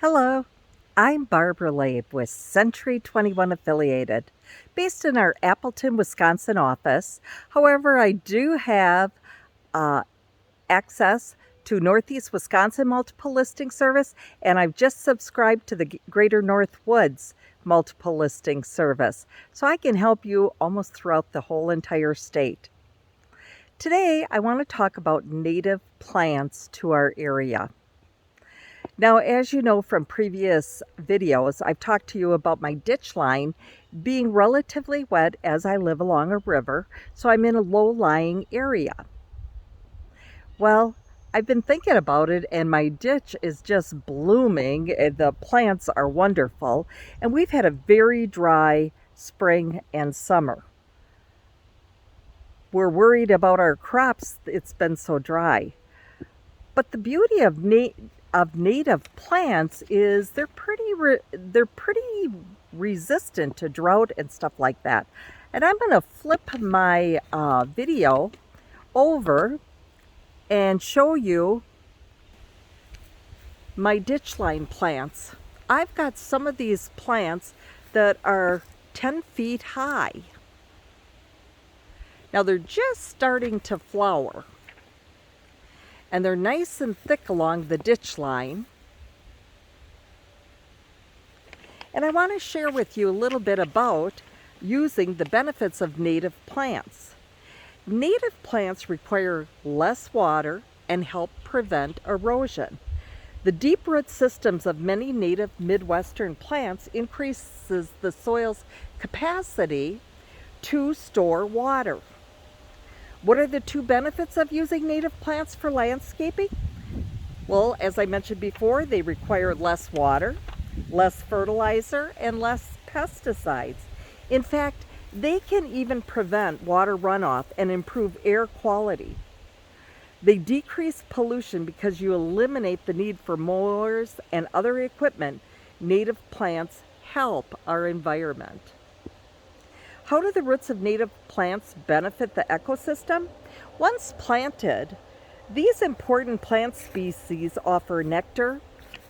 Hello, I'm Barbara Laib with Century 21 Affiliated, based in our Appleton, Wisconsin office. However, I do have uh, access to Northeast Wisconsin Multiple Listing Service, and I've just subscribed to the Greater Northwoods Multiple Listing Service, so I can help you almost throughout the whole entire state. Today, I want to talk about native plants to our area. Now, as you know from previous videos, I've talked to you about my ditch line being relatively wet as I live along a river, so I'm in a low-lying area. Well, I've been thinking about it, and my ditch is just blooming. The plants are wonderful, and we've had a very dry spring and summer. We're worried about our crops. It's been so dry. But the beauty of native plants is they're pretty resistant to drought and stuff like that. And I'm going to flip my video over and show you my ditch line plants. I've got some of these plants that are 10 feet high. Now they're just starting to flower, and they're nice and thick along the ditch line. And I want to share with you a little bit about using the benefits of native plants. Native plants require less water and help prevent erosion. The deep root systems of many native Midwestern plants increases the soil's capacity to store water. What are the two benefits of using native plants for landscaping? Well, as I mentioned before, they require less water, less fertilizer, and less pesticides. In fact, they can even prevent water runoff and improve air quality. They decrease pollution because you eliminate the need for mowers and other equipment. Native plants help our environment. How do the roots of native plants benefit the ecosystem? Once planted, these important plant species offer nectar,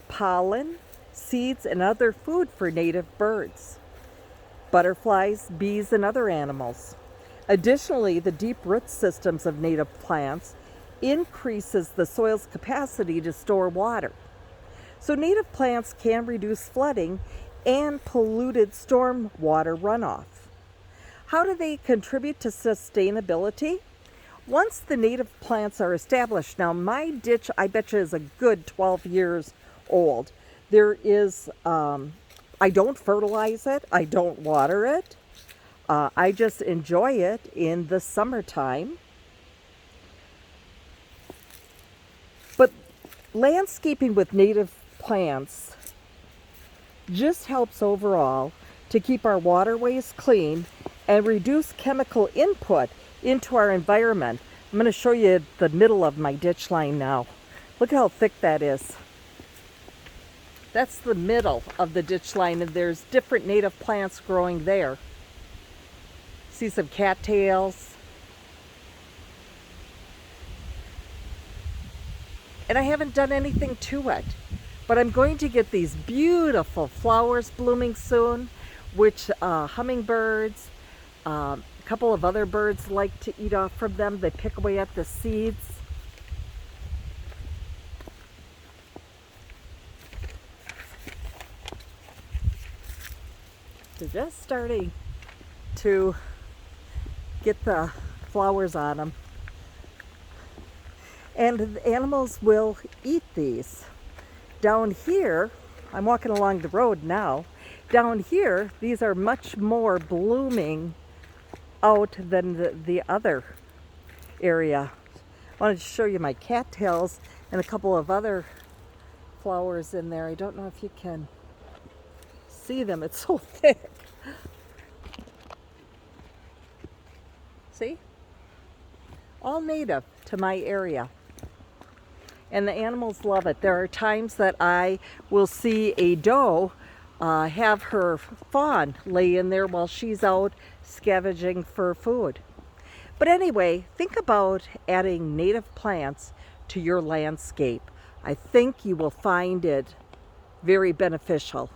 pollen, seeds, and other food for native birds, butterflies, bees, and other animals. Additionally, the deep root systems of native plants increases the soil's capacity to store water. So native plants can reduce flooding and polluted storm water runoff. How do they contribute to sustainability? Once the native plants are established, now my ditch, I bet you, is a good 12 years old. There is, I don't fertilize it, I don't water it. I just enjoy it in the summertime. But landscaping with native plants just helps overall to keep our waterways clean and reduce chemical input into our environment. I'm going to show you the middle of my ditch line now. Look how thick that is. That's the middle of the ditch line, and there's different native plants growing there. See some cattails. And I haven't done anything to it, but I'm going to get these beautiful flowers blooming soon, which hummingbirds, a couple of other birds like to eat off from them. They pick away at the seeds. They're just starting to get the flowers on them. And the animals will eat these. Down here, I'm walking along the road now. Down here, these are much more blooming out than the other area. I wanted to show you my cattails and a couple of other flowers in there. I don't know if you can see them. It's so thick. See? All native to my area. And the animals love it. There are times that I will see a doe have her fawn lay in there while she's out scavenging for food. But anyway, think about adding native plants to your landscape. I think you will find it very beneficial.